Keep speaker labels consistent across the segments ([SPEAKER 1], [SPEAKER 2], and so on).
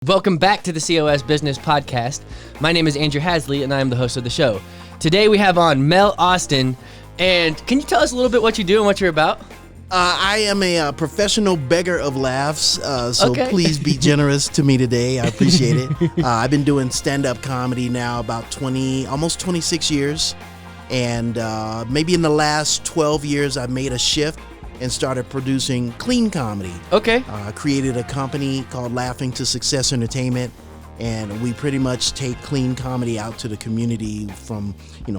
[SPEAKER 1] Welcome back to the COS Business Podcast. My name is Andrew Hasley, and I am the host of the show. Today we have on Mel Austin, and can you tell us a little bit what you do and what you're about?
[SPEAKER 2] I am a professional beggar of laughs, so please be generous to me today. I appreciate it. I've been doing stand-up comedy now about almost 26 years, and maybe in the last 12 years I've made a shift and started producing clean comedy.
[SPEAKER 1] Okay.
[SPEAKER 2] I created a company called Laughing to Success Entertainment, and we pretty much take clean comedy out to the community from,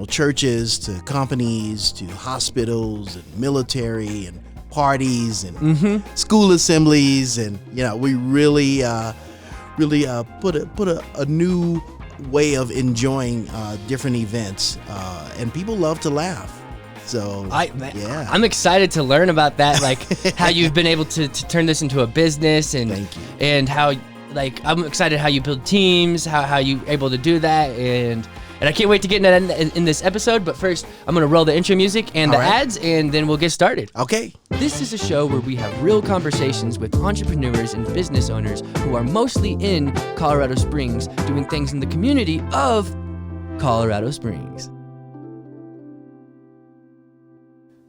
[SPEAKER 2] churches to companies to hospitals and military and parties and school assemblies, and we really put a new way of enjoying different events, and people love to laugh. So
[SPEAKER 1] I'm excited to learn about that, like how you've been able to turn this into a business, and
[SPEAKER 2] Thank you.
[SPEAKER 1] And how, I'm excited how you build teams, how you able to do that, and I can't wait to get into that in this episode. But first, I'm gonna roll the intro music and ads, and then we'll get started.
[SPEAKER 2] Okay.
[SPEAKER 1] This is a show where we have real conversations with entrepreneurs and business owners who are mostly in Colorado Springs, doing things in the community of Colorado Springs.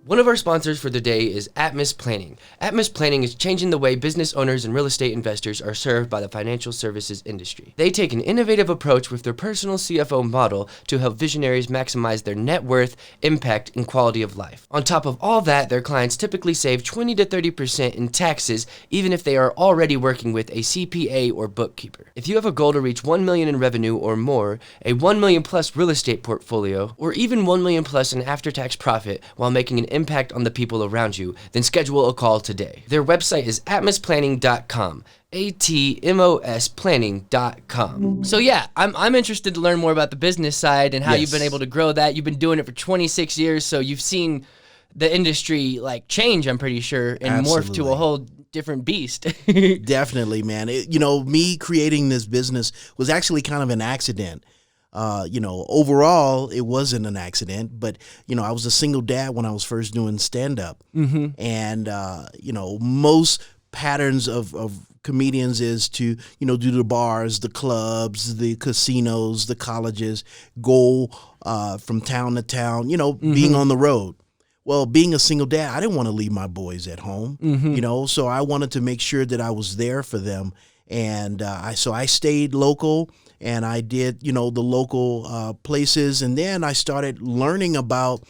[SPEAKER 1] One of our sponsors for the day is Atmos Planning. Atmos Planning is changing the way business owners and real estate investors are served by the financial services industry. They take an innovative approach with their personal CFO model to help visionaries maximize their net worth, impact, and quality of life. On top of all that, their clients typically save 20 to 30% in taxes, even if they are already working with a CPA or bookkeeper. If you have a goal to reach $1 million in revenue or more, a $1 million plus real estate portfolio, or even $1 million plus in after-tax profit while making an impact on the people around you, then schedule a call today. Their website is atmosplanning.com. ATMOS planning.com. So yeah, I'm interested to learn more about the business side and how you've been able to grow that. You've been doing it for 26 years, so you've seen the industry change, I'm pretty sure, and morph to a whole different beast.
[SPEAKER 2] Definitely, man. Me creating this business was actually kind of an accident. Overall, it wasn't an accident, but, I was a single dad when I was first doing stand-up. And, most patterns of comedians is to, do the bars, the clubs, the casinos, the colleges, go from town to town, being on the road. Well, being a single dad, I didn't want to leave my boys at home, so I wanted to make sure that I was there for them. And I stayed local, and I did, the local places. And then I started learning about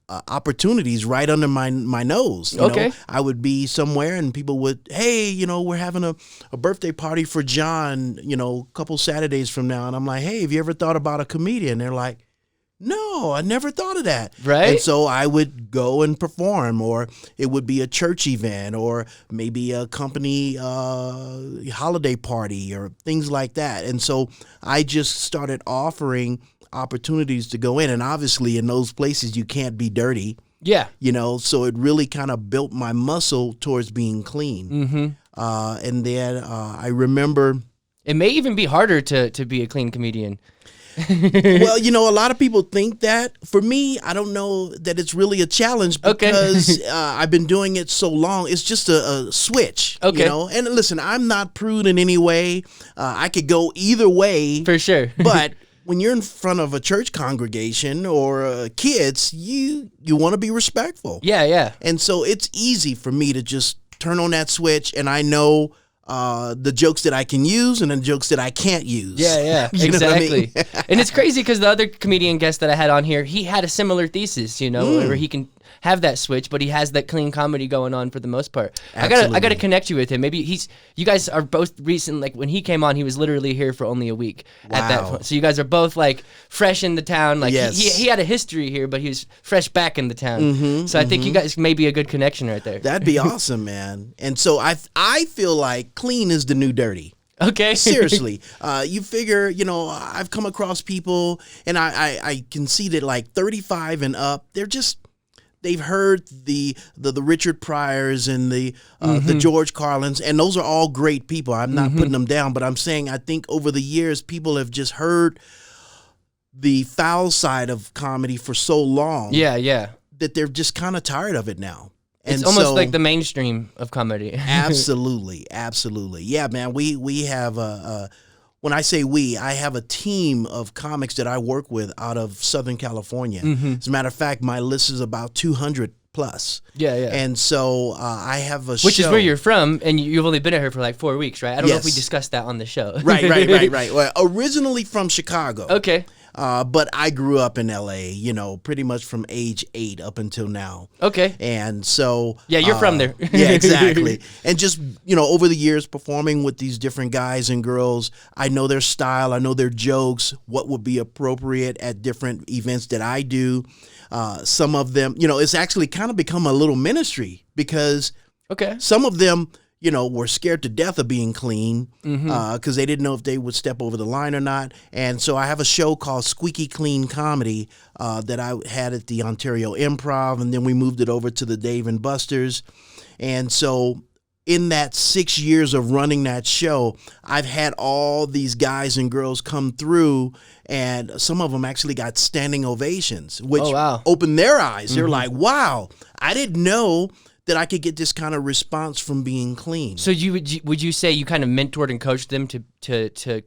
[SPEAKER 2] opportunities right under my nose. You know, I would be somewhere and people would, hey, we're having a birthday party for John, a couple Saturdays from now. And I'm like, hey, have you ever thought about a comedian? They're like, no, I never thought of that.
[SPEAKER 1] Right.
[SPEAKER 2] And so I would go and perform, or it would be a church event, or maybe a company holiday party, or things like that. And so I just started offering opportunities to go in. And obviously in those places, you can't be dirty.
[SPEAKER 1] Yeah.
[SPEAKER 2] So it really kind of built my muscle towards being clean. And then I remember.
[SPEAKER 1] It may even be harder to be a clean comedian.
[SPEAKER 2] Well, a lot of people think that. For me, I don't know that it's really a challenge because I've been doing it so long. It's just a switch, And listen, I'm not prude in any way. I could go either way.
[SPEAKER 1] For sure.
[SPEAKER 2] But when you're in front of a church congregation or kids, you want to be respectful.
[SPEAKER 1] Yeah.
[SPEAKER 2] And so it's easy for me to just turn on that switch, and I know the jokes that I can use and the jokes that I can't use.
[SPEAKER 1] Yeah, exactly. And it's crazy because the other comedian guest that I had on here, he had a similar thesis, where he can have that switch, but he has that clean comedy going on for the most part.
[SPEAKER 2] Absolutely.
[SPEAKER 1] I gotta connect you with him. Maybe you guys are both recent. Like when he came on, he was literally here for only a week at that point. So you guys are both fresh in the town. He had a history here, but he was fresh back in the town. So I think you guys may be a good connection right there.
[SPEAKER 2] That'd be awesome, man. And so I feel like clean is the new dirty.
[SPEAKER 1] Okay.
[SPEAKER 2] Seriously. You figure, I've come across people, and I can see that 35 and up, they've heard the Richard Pryors and the George Carlins, and those are all great people. I'm not putting them down, but I'm saying I think over the years people have just heard the foul side of comedy for so long.
[SPEAKER 1] Yeah.
[SPEAKER 2] That they're just kind of tired of it now.
[SPEAKER 1] It's almost like the mainstream of comedy.
[SPEAKER 2] Absolutely. Yeah, man, we have when I say we, I have a team of comics that I work with out of Southern California. As a matter of fact, my list is about 200 plus.
[SPEAKER 1] Yeah.
[SPEAKER 2] And so I have a show.
[SPEAKER 1] Which is where you're from, and you've only been here for like 4 weeks, right? I don't know if we discussed that on the show.
[SPEAKER 2] Right. Well, originally from Chicago.
[SPEAKER 1] Okay.
[SPEAKER 2] But I grew up in LA, pretty much from age 8 up until now.
[SPEAKER 1] Okay.
[SPEAKER 2] And so...
[SPEAKER 1] Yeah, you're from there.
[SPEAKER 2] Yeah, exactly. And just, over the years performing with these different guys and girls, I know their style, I know their jokes, what would be appropriate at different events that I do. Some of them, it's actually kind of become a little ministry because some of them... were scared to death of being clean because they didn't know if they would step over the line or not. And so I have a show called Squeaky Clean Comedy that I had at the Ontario Improv, and then we moved it over to the Dave and Buster's. And so in that 6 years of running that show, I've had all these guys and girls come through, and some of them actually got standing ovations, which opened their eyes. They're like, wow, I didn't know that I could get this kind of response from being clean.
[SPEAKER 1] So would you say you kind of mentored and coached them to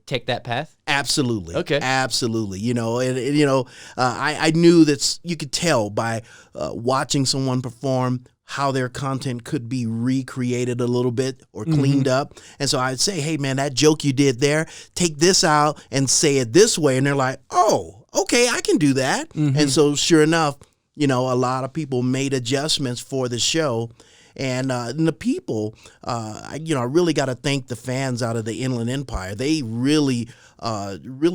[SPEAKER 1] take that path?
[SPEAKER 2] Absolutely.
[SPEAKER 1] Okay.
[SPEAKER 2] Absolutely. I knew that you could tell by watching someone perform how their content could be recreated a little bit or cleaned up. And so I'd say, hey, man, that joke you did there, take this out and say it this way. And they're like, oh, okay, I can do that. And so sure enough, a lot of people made adjustments for the show. And the people, I really got to thank the fans out of the Inland Empire. They really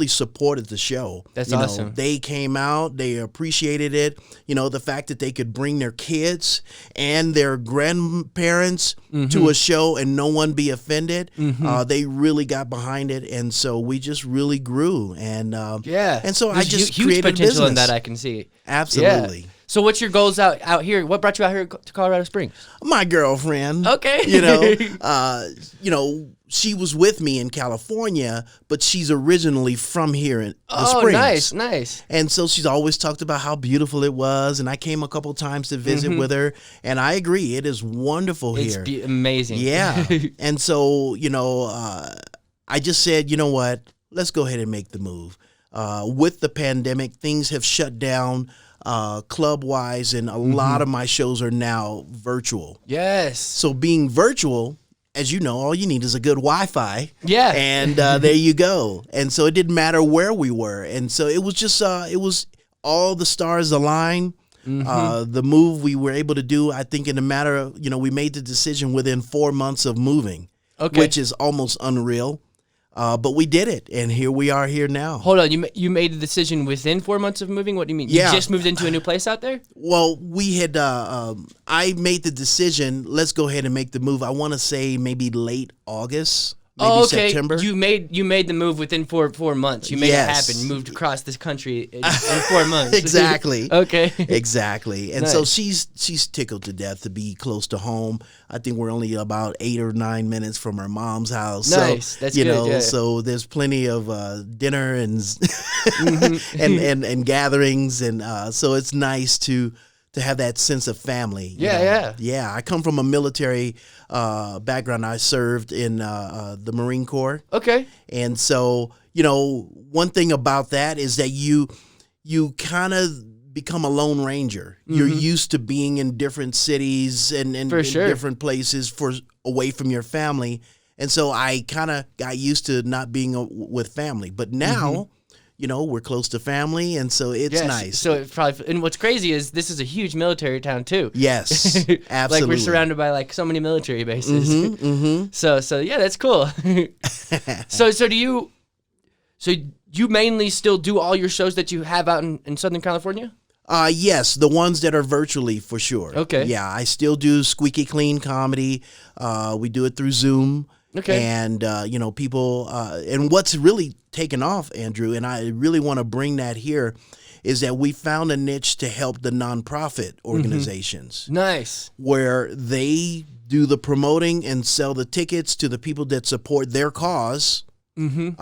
[SPEAKER 2] supported the show.
[SPEAKER 1] That's awesome.
[SPEAKER 2] They came out. They appreciated it. The fact that they could bring their kids and their grandparents to a show and no one be offended. They really got behind it. And so we just really grew. And and so I just
[SPEAKER 1] huge
[SPEAKER 2] created
[SPEAKER 1] potential
[SPEAKER 2] business.
[SPEAKER 1] in that I can see.
[SPEAKER 2] Absolutely.
[SPEAKER 1] Yeah. So what's your goals out here? What brought you out here to Colorado Springs?
[SPEAKER 2] My girlfriend.
[SPEAKER 1] Okay.
[SPEAKER 2] She was with me in California, but she's originally from here in the Springs.
[SPEAKER 1] Nice.
[SPEAKER 2] And so she's always talked about how beautiful it was, and I came a couple times to visit with her, and I agree, it is wonderful here.
[SPEAKER 1] It's amazing.
[SPEAKER 2] Yeah. And so, I just said, you know what, let's go ahead and make the move. With the pandemic, things have shut down club-wise, and a lot of my shows are now virtual.
[SPEAKER 1] Yes.
[SPEAKER 2] So being virtual, as you know, all you need is a good Wi-Fi.
[SPEAKER 1] Yeah.
[SPEAKER 2] And there you go. And so it didn't matter where we were. And so it was just, it was all the stars aligned. The move we were able to do, I think in a matter of, we made the decision within 4 months of moving, which is almost unreal. But we did it, and here we are here now.
[SPEAKER 1] Hold on, you made the decision within 4 months of moving? What do you mean?
[SPEAKER 2] Yeah.
[SPEAKER 1] You just moved into a new place out there?
[SPEAKER 2] Well, we had, I made the decision, let's go ahead and make the move. I want to say maybe late August. Maybe September.
[SPEAKER 1] You made the move within four months. You made it happen. You moved across this country in 4 months.
[SPEAKER 2] Exactly.
[SPEAKER 1] Okay.
[SPEAKER 2] Exactly. And so she's tickled to death to be close to home. I think we're only about 8 or 9 minutes from her mom's house.
[SPEAKER 1] Nice.
[SPEAKER 2] So,
[SPEAKER 1] that's good. Yeah.
[SPEAKER 2] So there's plenty of dinner and and gatherings, and so it's nice to have that sense of family. Yeah. I come from a military background. I served in the Marine Corps.
[SPEAKER 1] Okay.
[SPEAKER 2] And so, one thing about that is that you kind of become a lone ranger. You're used to being in different cities and in different places away from your family. And so I kind of got used to not being with family. But now, we're close to family, and so it's nice.
[SPEAKER 1] So it probably, and what's crazy is this is a huge military town too.
[SPEAKER 2] Yes, absolutely.
[SPEAKER 1] Like we're surrounded by like so many military bases. So yeah, that's cool. So you mainly still do all your shows that you have out in Southern California?
[SPEAKER 2] Yes, the ones that are virtually for sure.
[SPEAKER 1] Okay.
[SPEAKER 2] Yeah, I still do Squeaky Clean Comedy. We do it through Zoom.
[SPEAKER 1] Okay.
[SPEAKER 2] And, people, and what's really taken off, Andrew, and I really want to bring that here, is that we found a niche to help the nonprofit organizations.
[SPEAKER 1] Nice.
[SPEAKER 2] Where they do the promoting and sell the tickets to the people that support their cause. And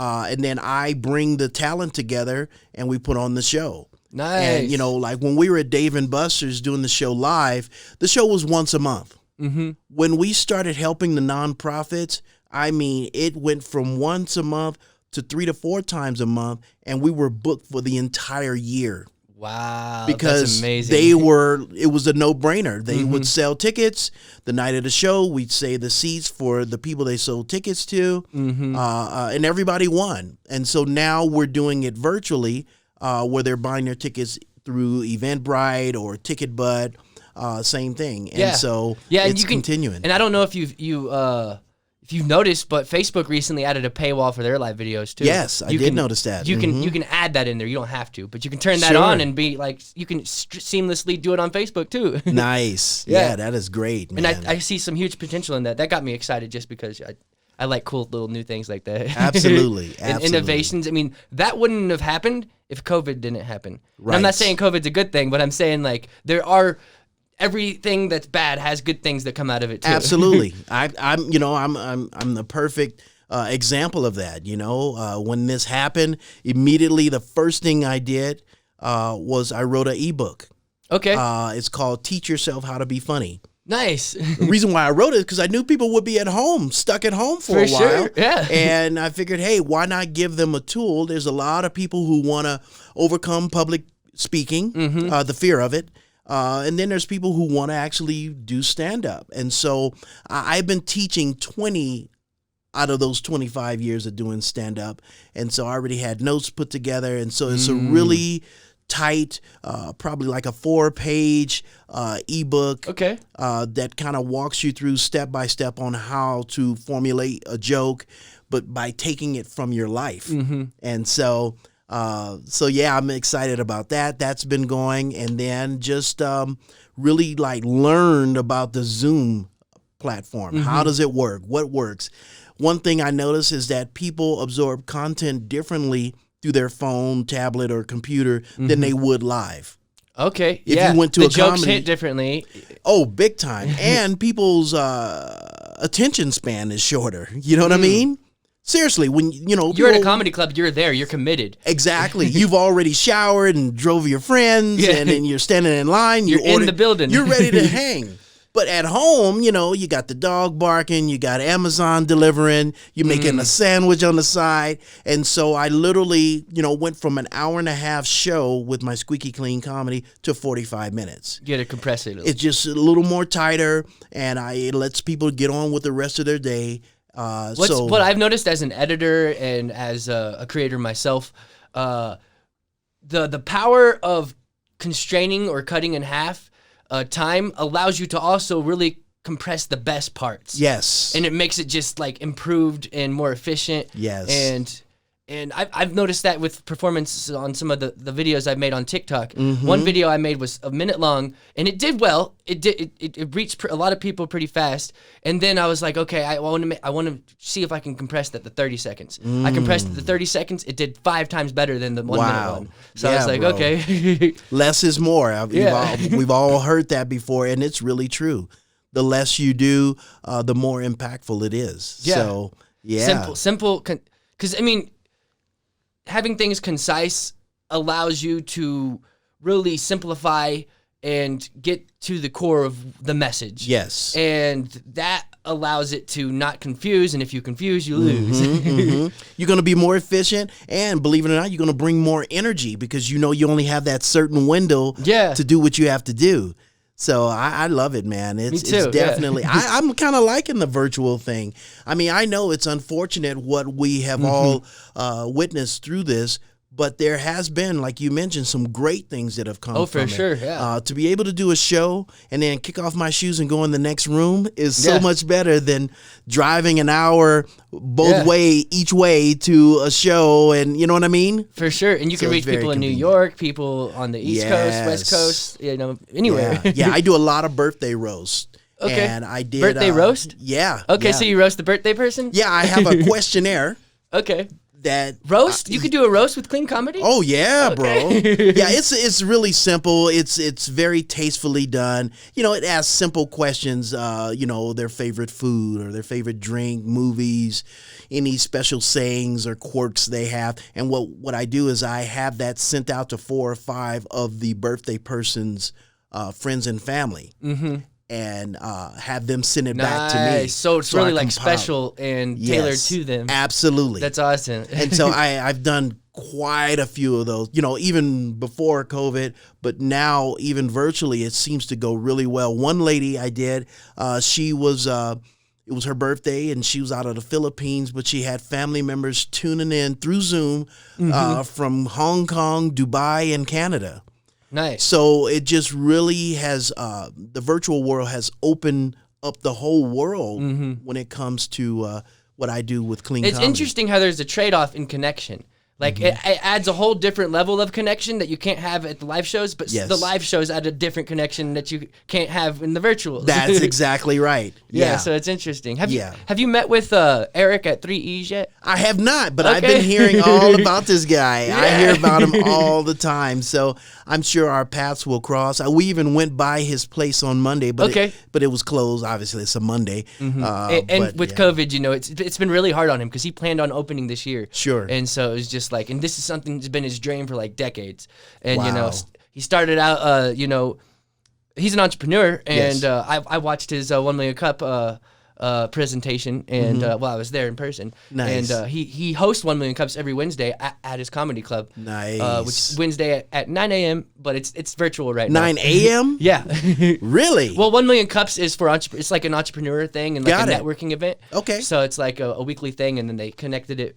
[SPEAKER 2] then I bring the talent together and we put on the show.
[SPEAKER 1] Nice.
[SPEAKER 2] And, you know, like when we were at Dave & Buster's doing the show live, the show was once a month.
[SPEAKER 1] Mm-hmm.
[SPEAKER 2] When we started helping the nonprofits, I mean, it went from once a month to 3 to 4 times a month, and we were booked for the entire year.
[SPEAKER 1] Wow,
[SPEAKER 2] because
[SPEAKER 1] that's amazing.
[SPEAKER 2] it was a no-brainer. They would sell tickets the night of the show. We'd save the seats for the people they sold tickets to, and everybody won. And so now we're doing it virtually, where they're buying their tickets through Eventbrite or TicketButt, same thing. And so it's continuing.
[SPEAKER 1] And I don't know if you've noticed, but Facebook recently added a paywall for their live videos too.
[SPEAKER 2] Yes, I did notice that.
[SPEAKER 1] You can add that in there. You don't have to, but you can turn that on and be like, you can seamlessly do it on Facebook too.
[SPEAKER 2] Nice. Yeah, that is great, man.
[SPEAKER 1] And I see some huge potential in that. That got me excited just because I like cool little new things like that.
[SPEAKER 2] Absolutely.
[SPEAKER 1] And innovations. I mean, that wouldn't have happened if COVID didn't happen.
[SPEAKER 2] Right.
[SPEAKER 1] And I'm not saying COVID's a good thing, but I'm saying like there are. Everything that's bad has good things that come out of it too.
[SPEAKER 2] Absolutely. I'm the perfect example of that. You know, when this happened, immediately the first thing I did was I wrote an ebook.
[SPEAKER 1] Okay.
[SPEAKER 2] It's called "Teach Yourself How to Be Funny."
[SPEAKER 1] Nice.
[SPEAKER 2] The reason why I wrote it is because I knew people would be at home, stuck at home for a while.
[SPEAKER 1] Sure. Yeah.
[SPEAKER 2] And I figured, hey, why not give them a tool? There's a lot of people who want to overcome public speaking, the fear of it. And then there's people who want to actually do stand-up. And so I've been teaching 20 out of those 25 years of doing stand-up. And so I already had notes put together. And so it's a really tight, probably like a 4-page ebook that kind of walks you through step-by-step on how to formulate a joke, but by taking it from your life. And so... yeah, I'm excited about that. That's been going. And then just really like learned about the Zoom platform. How does it work? What works? One thing I notice is that people absorb content differently through their phone, tablet, or computer than they would live.
[SPEAKER 1] Okay.
[SPEAKER 2] If you went to
[SPEAKER 1] the
[SPEAKER 2] a
[SPEAKER 1] jokes
[SPEAKER 2] comedy,
[SPEAKER 1] hit differently.
[SPEAKER 2] Oh, big time. And people's attention span is shorter. You know what I mean? Seriously, when
[SPEAKER 1] you're at a comedy club, you're there, you're committed.
[SPEAKER 2] Exactly. You've already showered and drove your friends, and then you're standing in line.
[SPEAKER 1] You're in the building.
[SPEAKER 2] You're ready to hang. But at home, you got the dog barking, you got Amazon delivering, you're making a sandwich on the side. And so I literally, went from an hour-and-a-half show with my Squeaky Clean Comedy to 45 minutes.
[SPEAKER 1] You got to compress it.
[SPEAKER 2] It's just a little more tighter, and it lets people get on with the rest of their day.
[SPEAKER 1] What I've noticed as an editor and as a creator myself, the power of constraining or cutting in half time allows you to also really compress the best parts.
[SPEAKER 2] Yes.
[SPEAKER 1] And it makes it just like improved and more efficient.
[SPEAKER 2] Yes.
[SPEAKER 1] And I've noticed that with performance on some of the videos I've made on TikTok. One video I made was a minute long, and it did well. It reached a lot of people pretty fast. And then I was like, okay, I want to see if I can compress that to 30 seconds. I compressed it to 30 seconds. It did 5 times better than the 1 minute one. So I was like, okay.
[SPEAKER 2] Less is more. We've all heard that before, and it's really true. The less you do, the more impactful it is.
[SPEAKER 1] Yeah.
[SPEAKER 2] So, yeah.
[SPEAKER 1] Simple. Because, I mean, having things concise allows you to really simplify and get to the core of the message.
[SPEAKER 2] Yes.
[SPEAKER 1] And that allows it to not confuse, and if you confuse, you lose.
[SPEAKER 2] You're going to be more efficient, and believe it or not, you're going to bring more energy because you only have that certain window to do what you have to do. So I love it, man.
[SPEAKER 1] Me too,
[SPEAKER 2] it's definitely, I'm kind of liking the virtual thing. I mean, I know it's unfortunate what we have all witnessed through this, but there has been, like you mentioned, some great things that have come from it.
[SPEAKER 1] Oh, for sure, yeah.
[SPEAKER 2] To be able to do a show and then kick off my shoes and go in the next room is so much better than driving an hour each way to a show, and you know what I mean?
[SPEAKER 1] For sure. And you can reach people in New York, people on the East Coast, West Coast, anywhere.
[SPEAKER 2] Yeah, I do a lot of birthday roasts.
[SPEAKER 1] Okay.
[SPEAKER 2] And I did
[SPEAKER 1] birthday roast?
[SPEAKER 2] Yeah.
[SPEAKER 1] Okay, so you roast the birthday person?
[SPEAKER 2] Yeah, I have a questionnaire.
[SPEAKER 1] Okay.
[SPEAKER 2] that
[SPEAKER 1] roast. You could do a roast with clean comedy.
[SPEAKER 2] Oh yeah,
[SPEAKER 1] Okay.
[SPEAKER 2] bro. Yeah, it's really simple. It's very tastefully done. It asks simple questions. Their favorite food or their favorite drink, movies, any special sayings or quirks they have. And what I do is I have that sent out to 4 or 5 of the birthday person's friends and family. Mm-hmm. And have them send it back to me.
[SPEAKER 1] So it's really like special and tailored to them.
[SPEAKER 2] Absolutely.
[SPEAKER 1] That's awesome.
[SPEAKER 2] And so I've done quite a few of those, even before COVID, but now even virtually, it seems to go really well. One lady I did, she was, it was her birthday and she was out of the Philippines, but she had family members tuning in through Zoom from Hong Kong, Dubai, and Canada.
[SPEAKER 1] Nice.
[SPEAKER 2] So it just really has, the virtual world has opened up the whole world when it comes to what I do with clean comedy.
[SPEAKER 1] It's interesting how there's a trade-off in connection. Like, it adds a whole different level of connection that you can't have at the live shows, but the live shows add a different connection that you can't have in the virtuals.
[SPEAKER 2] That's exactly right.
[SPEAKER 1] Yeah, so it's interesting. Have you met with Eric at 3E's yet?
[SPEAKER 2] I have not, but I've been hearing all about this guy. I hear about him all the time, so I'm sure our paths will cross. We even went by his place on Monday, but it was closed. Obviously, it's a Monday.
[SPEAKER 1] And with COVID, it's been really hard on him because he planned on opening this year.
[SPEAKER 2] Sure.
[SPEAKER 1] And so it was just like, and this is something that's been his dream for like decades. And he started out, he's an entrepreneur, and I watched his 1 Million Cup presentation, and I was there in person.
[SPEAKER 2] Nice.
[SPEAKER 1] And he hosts 1 Million Cups every Wednesday at his comedy club.
[SPEAKER 2] Nice.
[SPEAKER 1] Which is Wednesday at 9 a.m., but it's virtual right now.
[SPEAKER 2] 9 a.m.?
[SPEAKER 1] Yeah.
[SPEAKER 2] Really?
[SPEAKER 1] Well, 1 Million Cups is for it's like an entrepreneur thing and like a networking event.
[SPEAKER 2] Okay.
[SPEAKER 1] So it's like a weekly thing, and then they connected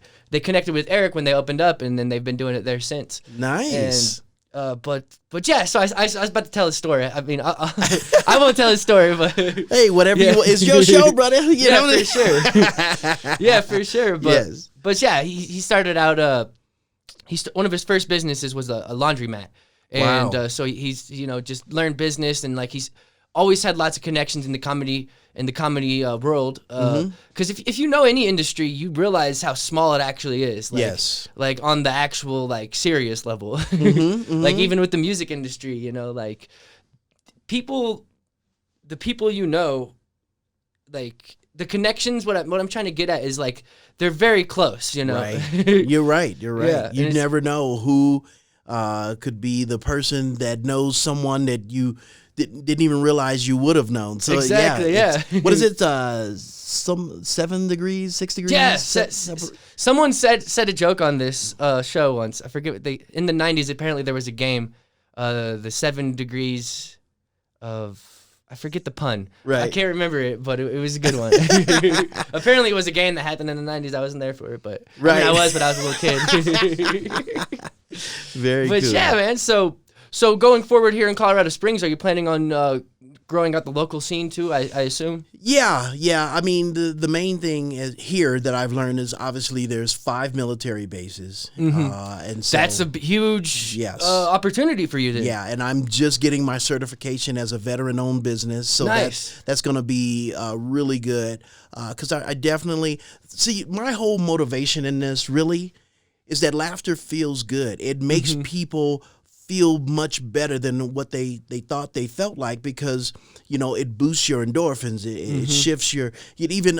[SPEAKER 1] with Eric when they opened up, and then they've been doing it there since.
[SPEAKER 2] Nice.
[SPEAKER 1] And but yeah, so I was about to tell his story. I mean, I won't tell his story, but
[SPEAKER 2] hey, whatever you want. It's your show, brother. You know
[SPEAKER 1] for sure. Yeah, for sure. But yeah, he started out. One of his first businesses was a laundromat, and so he's just learned business, and like he's always had lots of connections in the comedy world. Because if you know any industry, you realize how small it actually is. Like,
[SPEAKER 2] yes.
[SPEAKER 1] Like on the actual like serious level. Like even with the music industry, like the people like the connections. What I'm trying to get at is like they're very close.
[SPEAKER 2] Right. You're right.
[SPEAKER 1] Yeah,
[SPEAKER 2] you never know who could be the person that knows someone that you didn't even realize you would have known. So
[SPEAKER 1] exactly, yeah.
[SPEAKER 2] What is it? Some 7 degrees, 6 degrees?
[SPEAKER 1] Yeah. Someone said a joke on this show once. I forget what in the 90s. Apparently there was a game, the 7 degrees of. I forget the pun.
[SPEAKER 2] Right.
[SPEAKER 1] I can't remember it, but it was a good one. Apparently, it was a game that happened in the 90s. I wasn't there for it, but
[SPEAKER 2] right.
[SPEAKER 1] I was, but I was a little kid.
[SPEAKER 2] Very
[SPEAKER 1] but
[SPEAKER 2] cool.
[SPEAKER 1] Yeah, man. So going forward here in Colorado Springs, are you planning on growing out the local scene too, I assume? Yeah.
[SPEAKER 2] I mean, the main thing here that I've learned is obviously there's 5 military bases. And so
[SPEAKER 1] that's a huge opportunity for you then.
[SPEAKER 2] Yeah, and I'm just getting my certification as a veteran-owned business. So
[SPEAKER 1] nice.
[SPEAKER 2] that's going to be really good because I definitely – see, my whole motivation in this really is that laughter feels good. It makes people – feel much better than what they thought they felt like because, it boosts your endorphins. It shifts it even,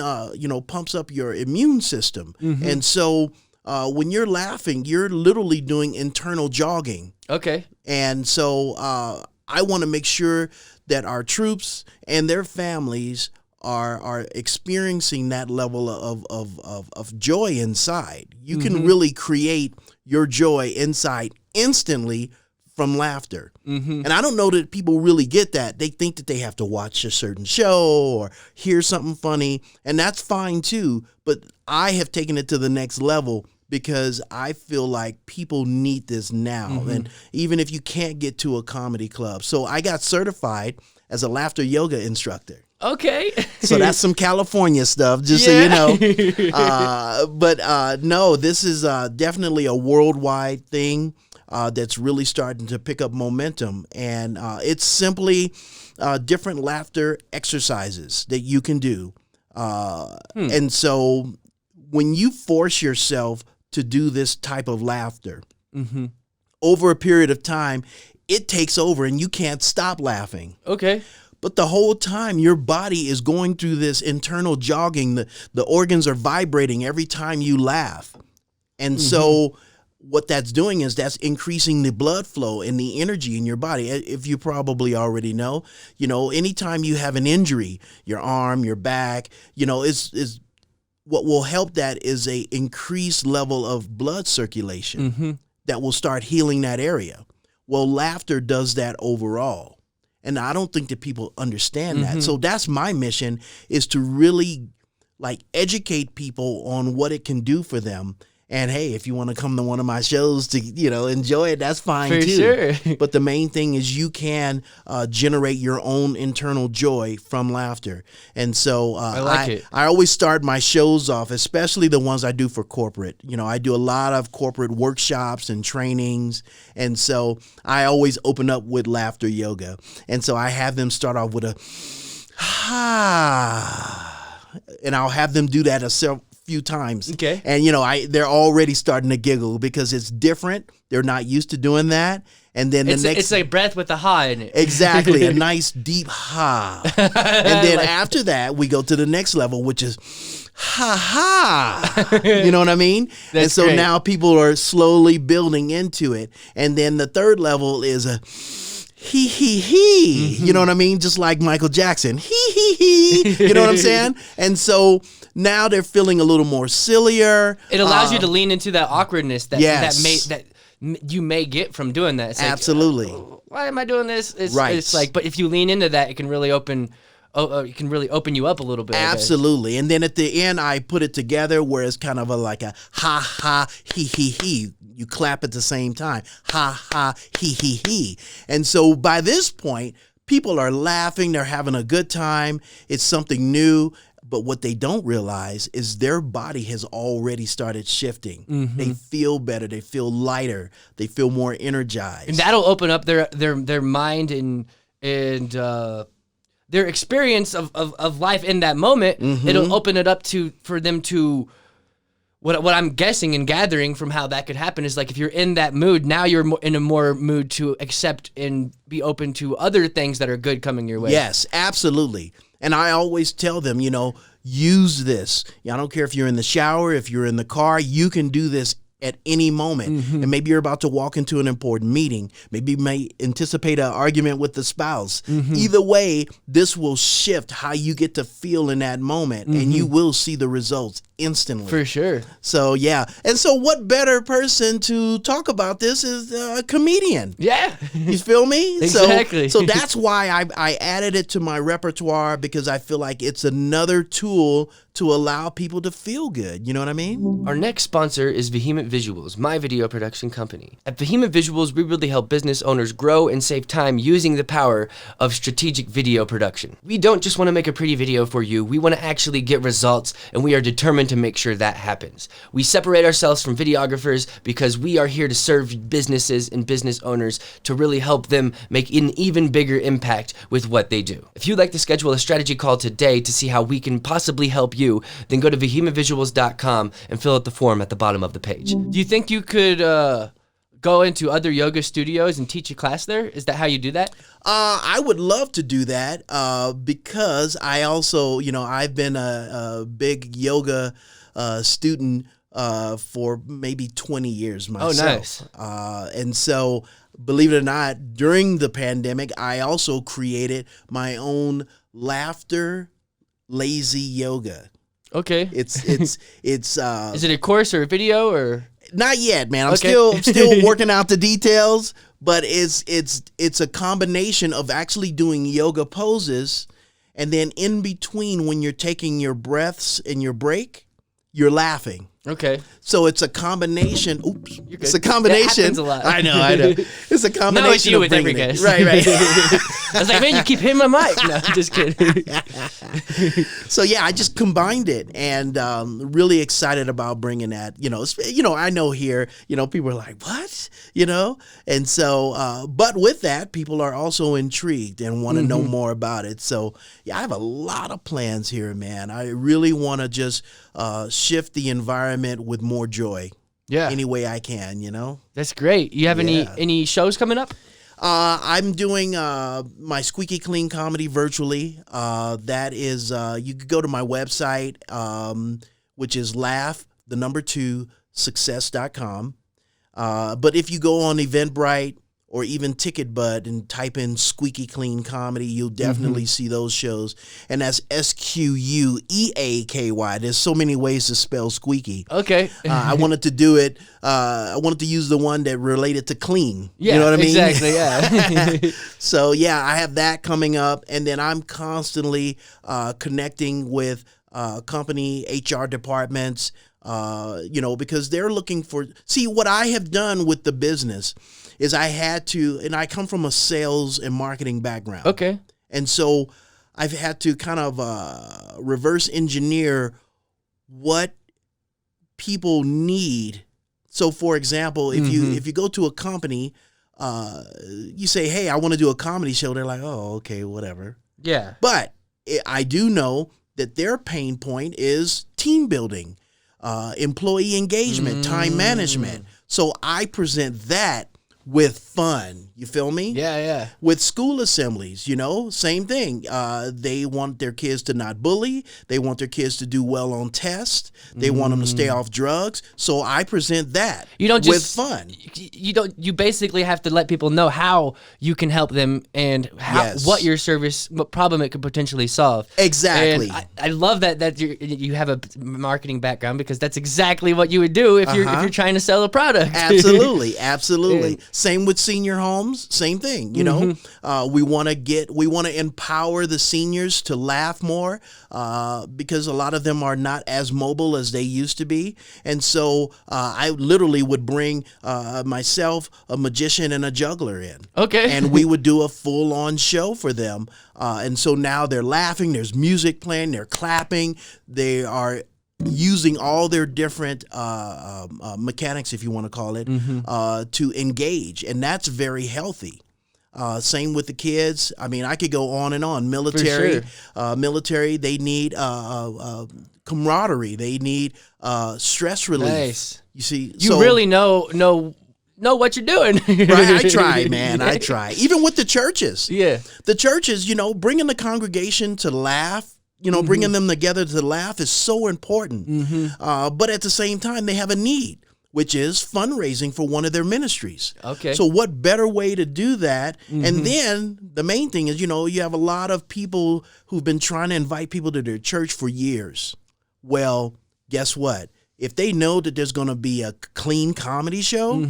[SPEAKER 2] pumps up your immune system. And so when you're laughing, you're literally doing internal jogging.
[SPEAKER 1] Okay.
[SPEAKER 2] And so I want to make sure that our troops and their families are experiencing that level of joy inside. You can really create your joy inside instantly from laughter. And I don't know that people really get that. They think that they have to watch a certain show or hear something funny, and that's fine too, but I have taken it to the next level because I feel like people need this now. And even if you can't get to a comedy club. So I got certified as a laughter yoga instructor.
[SPEAKER 1] Okay.
[SPEAKER 2] So that's some California stuff, just so you know. But no, this is definitely a worldwide thing. That's really starting to pick up momentum. And it's simply different laughter exercises that you can do. And so when you force yourself to do this type of laughter. Over a period of time, it takes over and you can't stop laughing.
[SPEAKER 1] Okay.
[SPEAKER 2] But the whole time your body is going through this internal jogging. The organs are vibrating every time you laugh. And so what that's doing is that's increasing the blood flow and the energy in your body. If you probably already know, anytime you have an injury, your arm, your back, is what will help that is a increased level of blood circulation that will start healing that area. Well, laughter does that overall. And I don't think that people understand that. So that's my mission, is to really educate people on what it can do for them. And hey, if you want to come to one of my shows to, enjoy it, that's fine
[SPEAKER 1] for
[SPEAKER 2] too.
[SPEAKER 1] Sure.
[SPEAKER 2] But the main thing is you can generate your own internal joy from laughter. And so
[SPEAKER 1] I like it.
[SPEAKER 2] I always start my shows off, especially the ones I do for corporate. I do a lot of corporate workshops and trainings. And so I always open up with laughter yoga. And so I have them start off with a and I'll have them do that few times.
[SPEAKER 1] Okay.
[SPEAKER 2] And they're already starting to giggle because it's different. They're not used to doing that. And then
[SPEAKER 1] it's like breath with a ha in it.
[SPEAKER 2] Exactly. A nice deep ha. And then after that, we go to the next level, which is ha ha. You know what I mean? And so
[SPEAKER 1] great.
[SPEAKER 2] Now people are slowly building into it. And then the third level is a he he he. You know what I mean? Just like Michael Jackson. He he he. You know what I'm saying? And so now they're feeling a little more sillier.
[SPEAKER 1] It allows you to lean into that awkwardness that
[SPEAKER 2] Yes.
[SPEAKER 1] that you may get from doing that. It's
[SPEAKER 2] Absolutely.
[SPEAKER 1] Why am I doing this?
[SPEAKER 2] Right.
[SPEAKER 1] It's like, but if you lean into that, it can really open you up a little bit.
[SPEAKER 2] Absolutely. And then at the end, I put it together where it's kind of like a ha ha he he he. You clap at the same time. Ha ha he he he. And so by this point, people are laughing. They're having a good time. It's something new. But what they don't realize is their body has already started shifting. They feel better. They feel lighter. They feel more energized.
[SPEAKER 1] And that'll open up their mind and their experience of life in that moment. It'll open it up for them to what I'm guessing and gathering from how that could happen is like if you're in that mood, now you're in a more mood to accept and be open to other things that are good coming your way.
[SPEAKER 2] Yes, absolutely. And I always tell them, use this. I don't care if you're in the shower, if you're in the car, you can do this at any moment. And maybe you're about to walk into an important meeting. Maybe you may anticipate an argument with the spouse. Either way, this will shift how you get to feel in that moment, and you will see the results instantly.
[SPEAKER 1] For sure.
[SPEAKER 2] So, yeah. And so what better person to talk about this is a comedian.
[SPEAKER 1] Yeah.
[SPEAKER 2] You feel me?
[SPEAKER 1] Exactly.
[SPEAKER 2] So that's why I added it to my repertoire, because I feel like it's another tool to allow people to feel good. You know what I mean?
[SPEAKER 1] Our next sponsor is Vehement Visuals, my video production company. At Vehement Visuals, we really help business owners grow and save time using the power of strategic video production. We don't just want to make a pretty video for you, we want to actually get results, and we are determined to make sure that happens. We separate ourselves from videographers because we are here to serve businesses and business owners to really help them make an even bigger impact with what they do. If you'd like to schedule a strategy call today to see how we can possibly help you, then go to vehementvisuals.com and fill out the form at the bottom of the page. Do you think you could go into other yoga studios and teach a class there? Is that how you do that?
[SPEAKER 2] I would love to do that because I also, I've been a big yoga student for maybe 20 years myself.
[SPEAKER 1] Oh, nice.
[SPEAKER 2] And so, believe it or not, during the pandemic, I also created my own laughter lazy yoga.
[SPEAKER 1] Okay.
[SPEAKER 2] It's
[SPEAKER 1] is it a course or a video or?
[SPEAKER 2] Not yet, man. I'm
[SPEAKER 1] Okay.
[SPEAKER 2] still working out the details, but it's a combination of actually doing yoga poses, and then in between when you're taking your breaths and your break, you're laughing.
[SPEAKER 1] Okay.
[SPEAKER 2] So it's a combination. Oops.
[SPEAKER 1] You're good.
[SPEAKER 2] It's a combination.
[SPEAKER 1] That happens a lot.
[SPEAKER 2] I know. It's a combination.
[SPEAKER 1] No, it's you
[SPEAKER 2] of
[SPEAKER 1] with every
[SPEAKER 2] bringing it.
[SPEAKER 1] guest.
[SPEAKER 2] Right.
[SPEAKER 1] I was like, man, you keep hitting my mic. No, I'm just kidding.
[SPEAKER 2] So yeah, I just combined it, and really excited about bringing that. I know here, people are like, what? And so, but with that, people are also intrigued and want to know more about it. So yeah, I have a lot of plans here, man. I really want to just shift the environment with more joy. any way I can,
[SPEAKER 1] That's great. You have any shows coming up?
[SPEAKER 2] I'm doing my Squeaky Clean comedy virtually. That is, you could go to my website, which is laugh2success.com. But if you go on Eventbrite or even TicketBud and type in Squeaky Clean Comedy, you'll definitely see those shows. And that's SQUEAKY. There's so many ways to spell squeaky.
[SPEAKER 1] Okay.
[SPEAKER 2] I wanted to do it. I wanted to use the one that related to clean.
[SPEAKER 1] Yeah,
[SPEAKER 2] you know what I mean?
[SPEAKER 1] Exactly, yeah.
[SPEAKER 2] So, yeah, I have that coming up. And then I'm constantly connecting with company HR departments, because they're looking for, see, what I have done with the business is I had to, and I come from a sales and marketing background.
[SPEAKER 1] Okay.
[SPEAKER 2] And so I've had to kind of reverse engineer what people need. So, for example, if you go to a company, you say, hey, I want to do a comedy show. They're like, oh, okay, whatever.
[SPEAKER 1] Yeah.
[SPEAKER 2] But I do know that their pain point is team building, employee engagement, time management. So I present that with fun. You feel me?
[SPEAKER 1] Yeah, yeah.
[SPEAKER 2] With school assemblies, same thing. They want their kids to not bully. They want their kids to do well on tests. They want them to stay off drugs. So I present that with fun.
[SPEAKER 1] You basically have to let people know how you can help them and what problem it could potentially solve.
[SPEAKER 2] Exactly.
[SPEAKER 1] And I love that you have a marketing background, because that's exactly what you would do if you're trying to sell a product.
[SPEAKER 2] Absolutely. Absolutely. Same with senior homes, same thing. We want to empower the seniors to laugh more, because a lot of them are not as mobile as they used to be. And so I literally would bring myself, a magician, and a juggler in.
[SPEAKER 1] Okay.
[SPEAKER 2] And we would do a full-on show for them. And so now they're laughing, there's music playing, they're clapping, they are using all their different mechanics, if you want to call it, to engage. And that's very healthy. Same with the kids. I mean, I could go on and on. Military, they need camaraderie. They need stress relief. Nice. You see,
[SPEAKER 1] you really know what you're doing.
[SPEAKER 2] Right, I try, man. I try. Even with the churches.
[SPEAKER 1] Yeah.
[SPEAKER 2] The churches, bringing the congregation to laugh, bringing them together to laugh is so important. But at the same time, they have a need, which is fundraising for one of their ministries.
[SPEAKER 1] Okay.
[SPEAKER 2] So what better way to do that? And then the main thing is, you have a lot of people who've been trying to invite people to their church for years. Well, guess what? If they know that there's going to be a clean comedy show,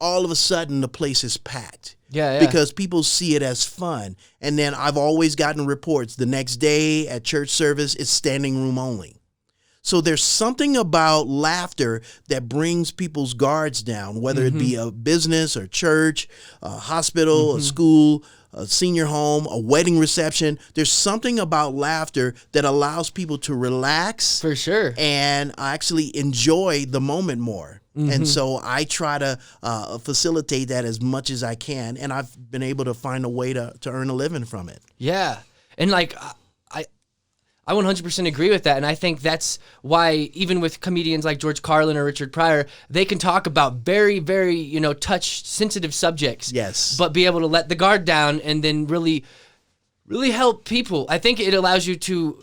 [SPEAKER 2] all of a sudden the place is packed.
[SPEAKER 1] Yeah.
[SPEAKER 2] Because people see it as fun. And then I've always gotten reports the next day at church service, it's standing room only. So there's something about laughter that brings people's guards down, whether it be a business or church, a hospital, a school, a senior home, a wedding reception. There's something about laughter that allows people to relax.
[SPEAKER 1] For sure.
[SPEAKER 2] And actually enjoy the moment more. And so I try to facilitate that as much as I can. And I've been able to find a way to earn a living from it.
[SPEAKER 1] Yeah. And I 100% agree with that. And I think that's why even with comedians like George Carlin or Richard Pryor, they can talk about very, very, touch-sensitive subjects.
[SPEAKER 2] Yes.
[SPEAKER 1] But be able to let the guard down and then really, really help people. I think it allows you to...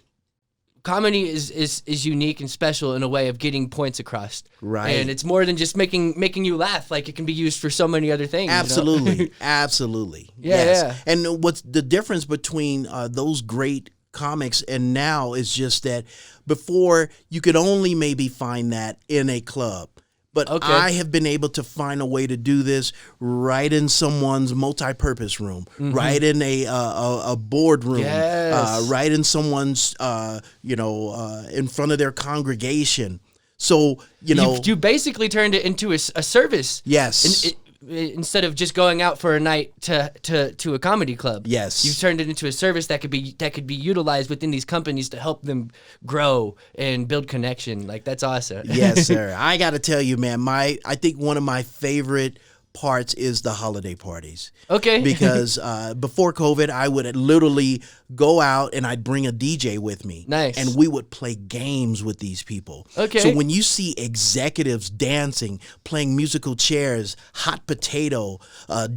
[SPEAKER 1] Comedy is unique and special in a way of getting points across.
[SPEAKER 2] Right.
[SPEAKER 1] And it's more than just making you laugh. Like, it can be used for so many other things.
[SPEAKER 2] Absolutely. Absolutely.
[SPEAKER 1] Yeah,
[SPEAKER 2] yes.
[SPEAKER 1] yeah.
[SPEAKER 2] And what's the difference between those great comics and now is just that before you could only maybe find that in a club. But I have been able to find a way to do this right in someone's multi-purpose room, right in a boardroom, right in someone's, in front of their congregation. So,
[SPEAKER 1] you basically turned it into a service.
[SPEAKER 2] Yes.
[SPEAKER 1] Instead of just going out for a night to a comedy club.
[SPEAKER 2] Yes.
[SPEAKER 1] You've turned it into a service that could be utilized within these companies to help them grow and build connection. Like, that's awesome.
[SPEAKER 2] Yes, sir. I got to tell you, man, I think one of my favorite parts is the holiday parties.
[SPEAKER 1] Okay.
[SPEAKER 2] Because before COVID, I would literally go out and I'd bring a DJ with me.
[SPEAKER 1] Nice.
[SPEAKER 2] And we would play games with these people.
[SPEAKER 1] Okay.
[SPEAKER 2] So when you see executives dancing, playing musical chairs, hot potato,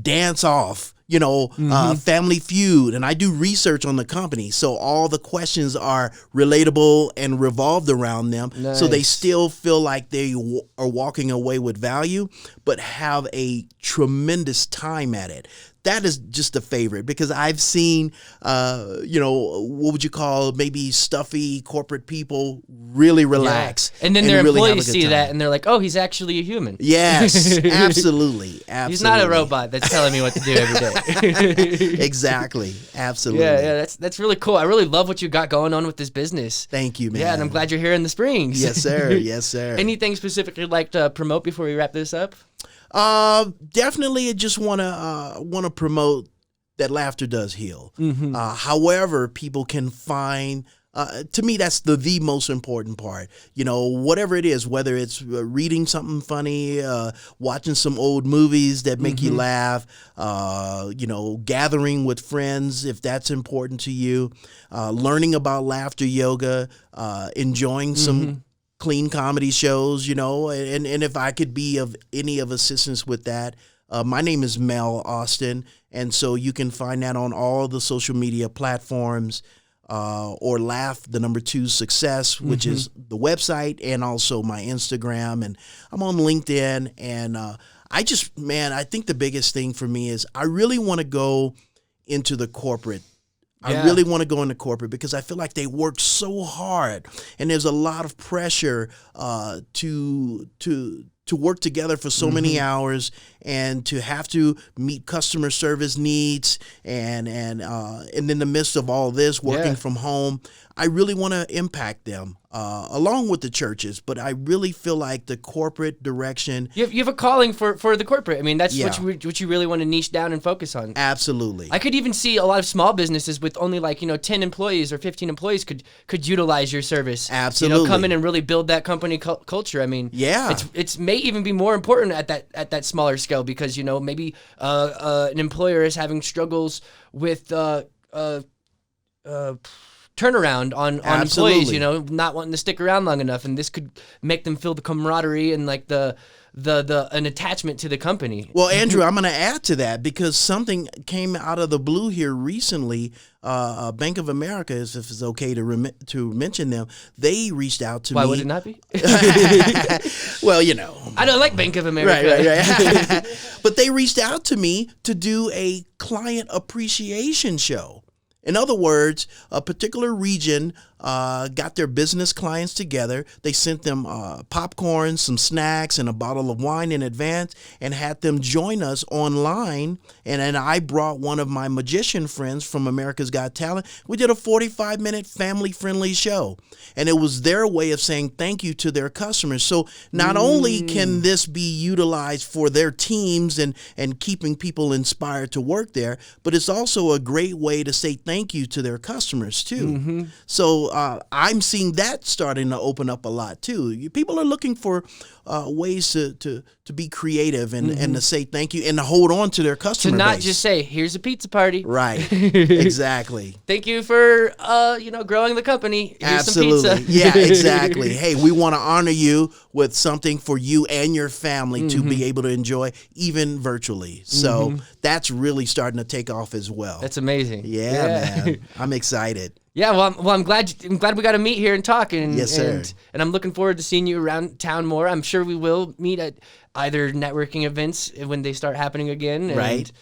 [SPEAKER 2] dance off, Family Feud, and I do research on the company, so all the questions are relatable and revolved around them, so they still feel like they are walking away with value, but have a tremendous time at it. That is just a favorite because I've seen, what would you call maybe stuffy corporate people really relax.
[SPEAKER 1] Yeah. And then their really employees see that and they're like, oh, he's actually a human.
[SPEAKER 2] Yes, absolutely.
[SPEAKER 1] He's not a robot that's telling me what to do every day.
[SPEAKER 2] Exactly. Absolutely.
[SPEAKER 1] Yeah, that's really cool. I really love what you got going on with this business.
[SPEAKER 2] Thank you, man.
[SPEAKER 1] Yeah, and I'm glad you're here in the Springs.
[SPEAKER 2] Yes, sir. Yes, sir.
[SPEAKER 1] Anything specifically you'd like to promote before we wrap this up?
[SPEAKER 2] Definitely, I just want to promote that laughter does heal.
[SPEAKER 1] Mm-hmm.
[SPEAKER 2] However, people can find. To me, that's the most important part. Whatever it is, whether it's reading something funny, watching some old movies that make you laugh, gathering with friends if that's important to you, learning about laughter yoga, enjoying some clean comedy shows, and if I could be of any of assistance with that. My name is Mel Austin, and so you can find that on all the social media platforms, or Laugh, the number 2 Success, which is the website, and also my Instagram, and I'm on LinkedIn, and I think the biggest thing for me is I really want to go into the corporate. I really want to go into corporate because I feel like they work so hard, and there's a lot of pressure to work together for so many hours and to have to meet customer service needs and in the midst of all this working from home. I really want to impact them along with the churches, but I really feel like the corporate direction.
[SPEAKER 1] You have a calling for the corporate. I mean, that's what you really want to niche down and focus on.
[SPEAKER 2] Absolutely.
[SPEAKER 1] I could even see a lot of small businesses with only 10 employees or 15 employees could utilize your service.
[SPEAKER 2] Absolutely.
[SPEAKER 1] Come in and really build that company culture. I mean, it's may even be more important at that smaller scale because maybe an employer is having struggles with turnaround on employees, not wanting to stick around long enough, and this could make them feel the camaraderie and like an attachment to the company.
[SPEAKER 2] Well, Andrew, I'm going to add to that because something came out of the blue here recently. Bank of America, if it's okay to mention them, they reached out to me.
[SPEAKER 1] Why would it not be?
[SPEAKER 2] Well,
[SPEAKER 1] I don't like Bank of America.
[SPEAKER 2] Right. But they reached out to me to do a client appreciation show. In other words, a particular region got their business clients together. They sent them popcorn, some snacks, and a bottle of wine in advance and had them join us online. And then I brought one of my magician friends from America's Got Talent. We did a 45-minute family-friendly show. And it was their way of saying thank you to their customers. So not only can this be utilized for their teams and keeping people inspired to work there, but it's also a great way to say thank you to their customers too. So I'm seeing that starting to open up a lot too. People are looking for ways to be creative and to say thank you and to hold on to their customer
[SPEAKER 1] base. To not
[SPEAKER 2] base.
[SPEAKER 1] just say, here's a pizza party.
[SPEAKER 2] Right. Exactly.
[SPEAKER 1] Thank you for growing the company. Here's
[SPEAKER 2] Absolutely.
[SPEAKER 1] some pizza.
[SPEAKER 2] Yeah, exactly. Hey, we want to honor you with something for you and your family to be able to enjoy even virtually. So that's really starting to take off as well.
[SPEAKER 1] That's amazing.
[SPEAKER 2] Yeah, man. I'm excited.
[SPEAKER 1] Yeah, well, I'm glad we got to meet here and talk, and
[SPEAKER 2] yes, sir.
[SPEAKER 1] And I'm looking forward to seeing you around town more. I'm sure we will meet at either networking events when they start happening again. And,
[SPEAKER 2] right.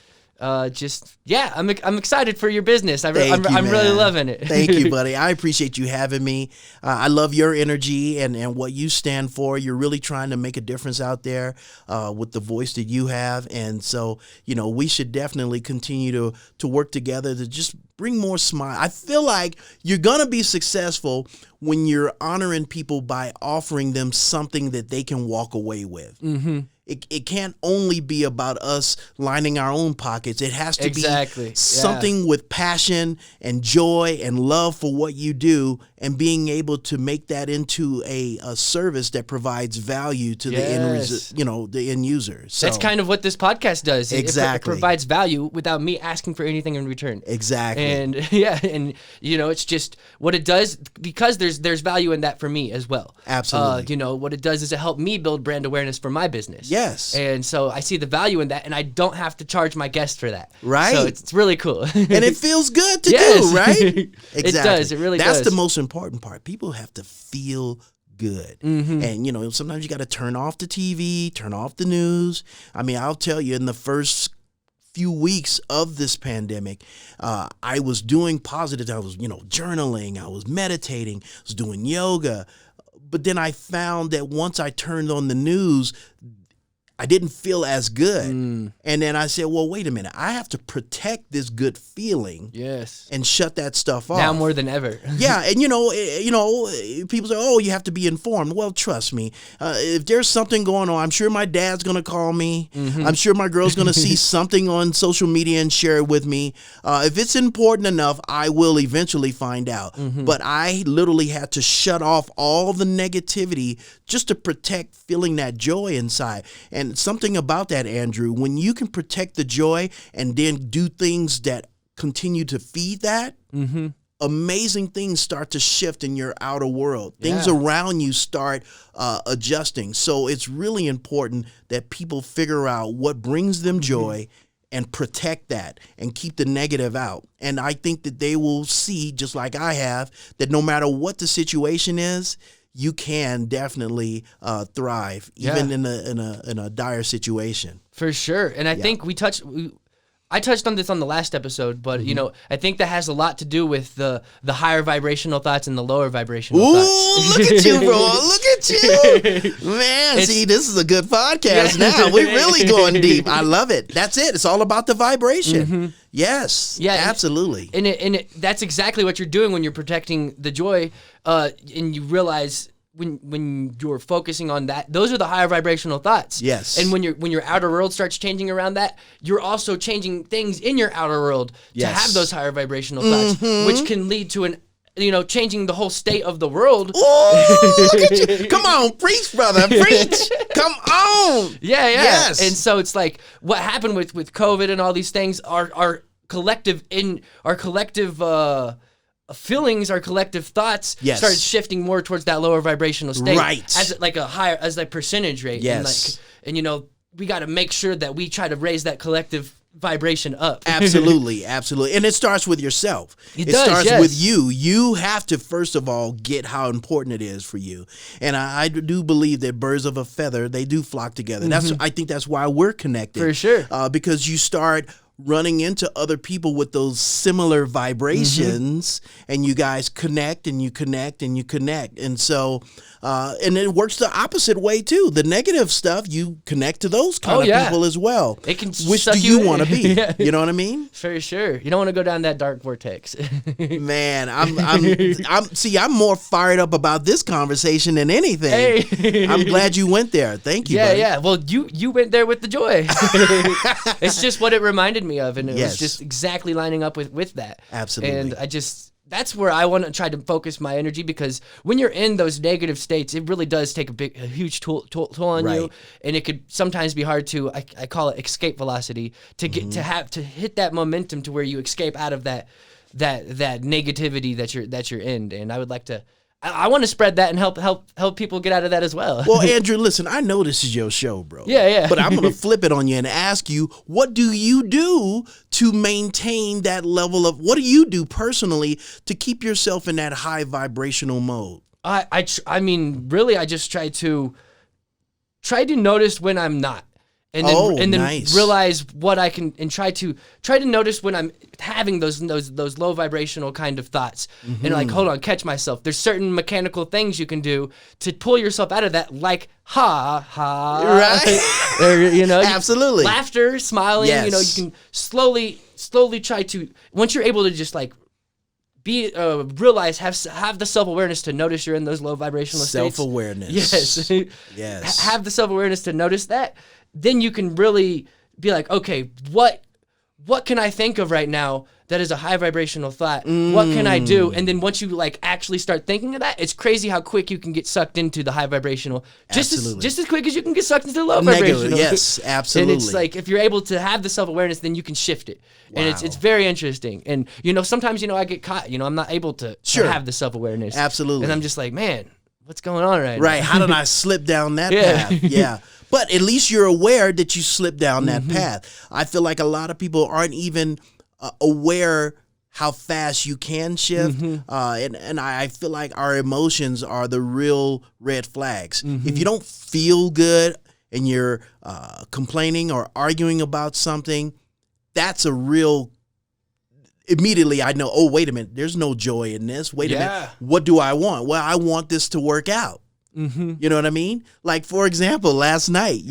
[SPEAKER 1] I'm excited for your business. I'm
[SPEAKER 2] man.
[SPEAKER 1] really loving it.
[SPEAKER 2] Thank you, buddy. I appreciate you having me. I love your energy and what you stand for. You're really trying to make a difference out there with the voice that you have. And so, we should definitely continue to work together to just bring more smile. I feel like you're going to be successful when you're honoring people by offering them something that they can walk away with. It can't only be about us lining our own pockets. It has to be something with passion and joy and love for what you do, and being able to make that into a service that provides value to the end user. So
[SPEAKER 1] that's kind of what this podcast does.
[SPEAKER 2] Exactly.
[SPEAKER 1] It provides value without me asking for anything in return.
[SPEAKER 2] Exactly.
[SPEAKER 1] And it's just what it does, because there's value in that for me as well.
[SPEAKER 2] Absolutely.
[SPEAKER 1] What it does is it helped me build brand awareness for my business.
[SPEAKER 2] Yes.
[SPEAKER 1] And so I see the value in that, and I don't have to charge my guests for that.
[SPEAKER 2] Right.
[SPEAKER 1] So it's really cool.
[SPEAKER 2] And it feels good to
[SPEAKER 1] Yes.
[SPEAKER 2] do, right? Exactly.
[SPEAKER 1] It does. It really does.
[SPEAKER 2] That's the most important part. People have to feel good. And, sometimes you got to turn off the TV, turn off the news. I mean, I'll tell you, in the first few weeks of this pandemic, I was doing positive. I was, journaling. I was meditating. I was doing yoga. But then I found that once I turned on the news, I didn't feel as good. And then I said, well, wait a minute. I have to protect this good feeling.
[SPEAKER 1] Yes.
[SPEAKER 2] And shut that stuff off.
[SPEAKER 1] Now more than ever.
[SPEAKER 2] Yeah. And, people say, oh, you have to be informed. Well, trust me. If there's something going on, I'm sure my dad's going to call me. I'm sure my girl's going to see something on social media and share it with me. If it's important enough, I will eventually find out. But I literally had to shut off all the negativity just to protect feeling that joy inside. And something about that, Andrew, when you can protect the joy and then do things that continue to feed that, amazing things start to shift in your outer world. Things around you start adjusting. So it's really important that people figure out what brings them joy and protect that and keep the negative out. And I think that they will see, just like I have, that no matter what the situation is, you can definitely thrive, even in a dire situation.
[SPEAKER 1] For sure. And I think I touched on this on the last episode, but I think that has a lot to do with the higher vibrational thoughts and the lower vibrational thoughts.
[SPEAKER 2] Look at you, bro. Look at you. Man, see, this is a good podcast now. We're really going deep. I love it. That's it. It's all about the vibration. Yes. Yeah, absolutely.
[SPEAKER 1] And that's exactly what you're doing when you're protecting the joy, and you realize when you're focusing on that, those are the higher vibrational thoughts.
[SPEAKER 2] Yes.
[SPEAKER 1] And when your outer world starts changing around that, you're also changing things in your outer world to have those higher vibrational thoughts, which can lead to changing the whole state of the world.
[SPEAKER 2] Oh, look at you. Come on, preach, brother. Preach. Come on.
[SPEAKER 1] Yeah.
[SPEAKER 2] Yes.
[SPEAKER 1] And so it's like what happened with COVID and all these things, our collective feelings, our collective thoughts started shifting more towards that lower vibrational state.
[SPEAKER 2] Right.
[SPEAKER 1] As a percentage rate.
[SPEAKER 2] Yes.
[SPEAKER 1] And we got to make sure that we try to raise that collective vibration up.
[SPEAKER 2] Absolutely. And it starts with yourself. It starts with you. You have to, first of all, get how important it is for you. And I do believe that birds of a feather, they do flock together. I think that's why we're connected.
[SPEAKER 1] For sure.
[SPEAKER 2] Because you start running into other people with those similar vibrations, and you guys connect and you connect and you connect. And so, and it works the opposite way too. The negative stuff, you connect to those kind of people as well.
[SPEAKER 1] It can
[SPEAKER 2] Which do you want to be? You know what I mean?
[SPEAKER 1] For sure. You don't want to go down that dark vortex.
[SPEAKER 2] Man, I'm more fired up about this conversation than anything.
[SPEAKER 1] Hey.
[SPEAKER 2] I'm glad you went there. Thank you, buddy.
[SPEAKER 1] Yeah. Well, you went there with the joy. It's just what it reminded me of, and it was just exactly lining up with that.
[SPEAKER 2] Absolutely.
[SPEAKER 1] And that's where I want to try to focus my energy, because when you're in those negative states, it really does take a huge toll on you, and it could sometimes be hard to, I call it escape velocity, to get to hit that momentum to where you escape out of that negativity that you're in. And I would like to, I want to spread that and help people get out of that as well.
[SPEAKER 2] Well, Andrew, listen, I know this is your show, bro.
[SPEAKER 1] Yeah.
[SPEAKER 2] But I'm going to flip it on you and ask you, what do you do to maintain that level of, what do you do personally to keep yourself in that high vibrational mode?
[SPEAKER 1] I mean, really, I just try to notice when I'm not. And then, nice. Realize what I can, and try to notice when I'm having those low vibrational kind of thoughts, and hold on, catch myself. There's certain mechanical things you can do to pull yourself out of that, like right, or,
[SPEAKER 2] absolutely,
[SPEAKER 1] laughter, smiling.
[SPEAKER 2] Yes.
[SPEAKER 1] You can slowly try to, once you're able to just realize, have the self-awareness to notice you're in those low vibrational states.
[SPEAKER 2] Self-awareness.
[SPEAKER 1] Yes. Have the self-awareness to notice that. Then you can really be like, okay, what what can I think of right now that is a high vibrational thought? What can I do? And then once you like actually start thinking of that, it's crazy how quick you can get sucked into the high vibrational. Just as quick as you can get sucked into the low vibrational.
[SPEAKER 2] Yes, absolutely.
[SPEAKER 1] And it's like if you're able to have the self-awareness, then you can shift it. Wow. And it's very interesting. And sometimes I get caught. I'm not able to have the self-awareness.
[SPEAKER 2] Absolutely.
[SPEAKER 1] And I'm just like, man, what's going on right now?
[SPEAKER 2] Right. How did I slip down that path? Yeah. But at least you're aware that you slipped down that path. I feel like a lot of people aren't even aware how fast you can shift. And I feel like our emotions are the real red flags. If you don't feel good and you're complaining or arguing about something, that's a real... Immediately I know, oh, wait a minute, there's no joy in this. Wait a minute, what do I want? Well, I want this to work out. You know what I mean? Like, for example, last night,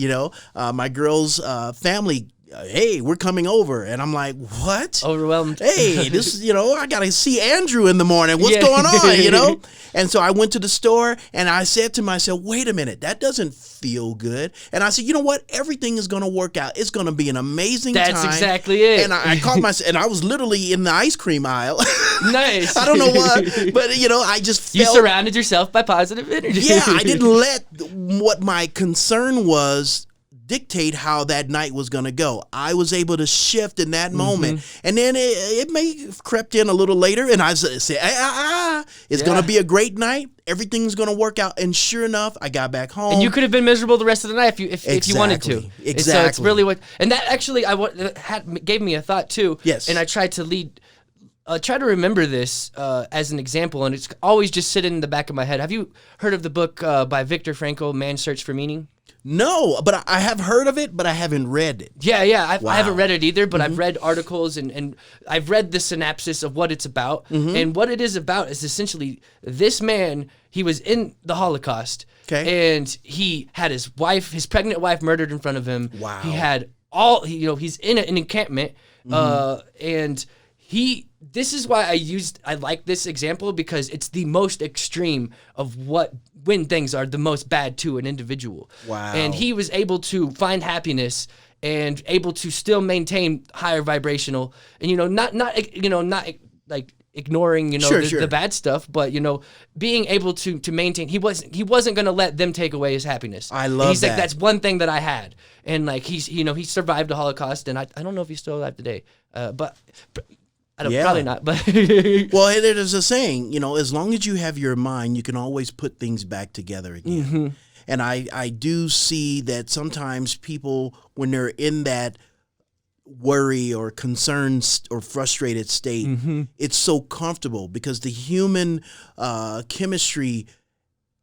[SPEAKER 2] my girl's family, hey, we're coming over. And I'm like, what?
[SPEAKER 1] Overwhelmed.
[SPEAKER 2] Hey, this is, I got to see Andrew in the morning. What's going on, And so I went to the store and I said to myself, wait a minute, that doesn't feel good. And I said, you know what? Everything is going to work out. It's going to be an amazing time.
[SPEAKER 1] That's exactly it.
[SPEAKER 2] And I caught myself, and I was literally in the ice cream aisle.
[SPEAKER 1] Nice.
[SPEAKER 2] I don't know why, but, I just felt...
[SPEAKER 1] You surrounded yourself by positive energy.
[SPEAKER 2] Yeah, I didn't let what my concern was dictate how that night was going to go. I was able to shift in that moment. And then it may have crept in a little later, and I said, it's going to be a great night. Everything's going to work out. And sure enough, I got back home.
[SPEAKER 1] And you could have been miserable the rest of the night if you wanted to.
[SPEAKER 2] Exactly.
[SPEAKER 1] So it's really what... And that actually gave me a thought, too.
[SPEAKER 2] Yes.
[SPEAKER 1] And I tried to try to remember this as an example, and it's always just sitting in the back of my head. Have you heard of the book by Viktor Frankl, Man's Search for Meaning?
[SPEAKER 2] No, but I have heard of it, but I haven't read it.
[SPEAKER 1] Yeah. I haven't read it either, but I've read articles and I've read the synopsis of what it's about. And what it is about is essentially this man, he was in the Holocaust.
[SPEAKER 2] Okay.
[SPEAKER 1] And he had his pregnant wife murdered in front of him.
[SPEAKER 2] Wow.
[SPEAKER 1] He had he's in an encampment and this is why I like this example, because it's the most extreme of when things are the most bad to an individual.
[SPEAKER 2] Wow.
[SPEAKER 1] And he was able to find happiness and able to still maintain higher vibrational and not like ignoring the bad stuff, but being able to maintain. He wasn't going to let them take away his happiness.
[SPEAKER 2] I love
[SPEAKER 1] he's
[SPEAKER 2] that.
[SPEAKER 1] Like, that's one thing that I had. And like he survived the Holocaust, and I don't know if he's still alive today. But I don't, probably not, but
[SPEAKER 2] well, there's a saying, as long as you have your mind, you can always put things back together again. And I do see that sometimes people, when they're in that worry or concerned or frustrated state, it's so comfortable because the human chemistry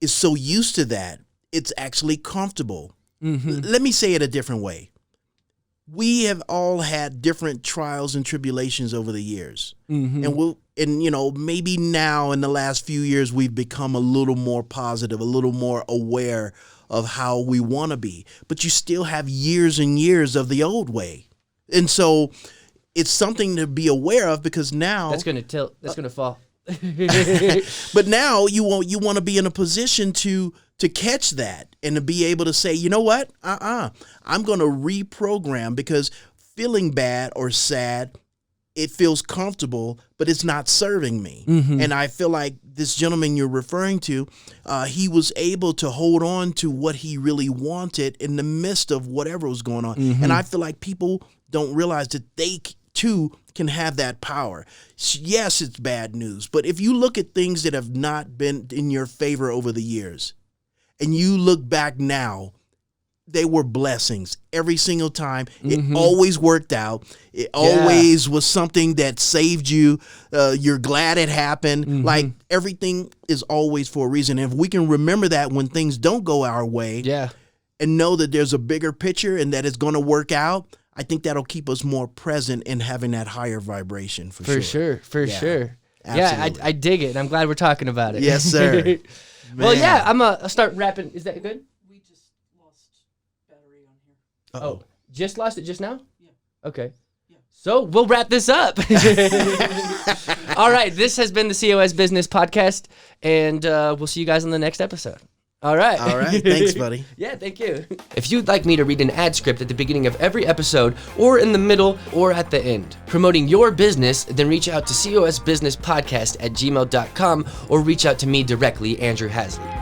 [SPEAKER 2] is so used to that. It's actually comfortable. Let me say it a different way. We have all had different trials and tribulations over the years. And maybe now in the last few years, we've become a little more positive, a little more aware of how we want to be. But you still have years and years of the old way. And so it's something to be aware of, because now...
[SPEAKER 1] That's going to tilt. That's going to fall.
[SPEAKER 2] But now you want to be in a position to catch that and to be able to say, you know what? I'm going to reprogram, because feeling bad or sad, it feels comfortable, but it's not serving me. And I feel like this gentleman you're referring to, he was able to hold on to what he really wanted in the midst of whatever was going on. And I feel like people don't realize that they too can have that power. Yes, it's bad news, but if you look at things that have not been in your favor over the years, and you look back now, they were blessings every single time. It always worked out. It always was something that saved you. You're glad it happened. Like, everything is always for a reason. And if we can remember that when things don't go our way, and know that there's a bigger picture and that it's going to work out, I think that'll keep us more present in having that higher vibration for sure.
[SPEAKER 1] For sure.
[SPEAKER 2] Absolutely.
[SPEAKER 1] Yeah, I dig it. And I'm glad we're talking about it.
[SPEAKER 2] Yes, sir.
[SPEAKER 1] Well, yeah, I'll start wrapping. Is that good?
[SPEAKER 3] We just lost battery on here.
[SPEAKER 1] Oh, just lost it just now?
[SPEAKER 3] Yeah.
[SPEAKER 1] Okay.
[SPEAKER 3] Yeah.
[SPEAKER 1] So we'll wrap this up. All right, this has been the COS Business Podcast, and we'll see you guys on the next episode. All right.
[SPEAKER 2] All right. Thanks, buddy.
[SPEAKER 1] Yeah, thank you. If you'd like me to read an ad script at the beginning of every episode, or in the middle, or at the end, promoting your business, then reach out to COS Business Podcast at gmail.com or reach out to me directly, Andrew Hasley.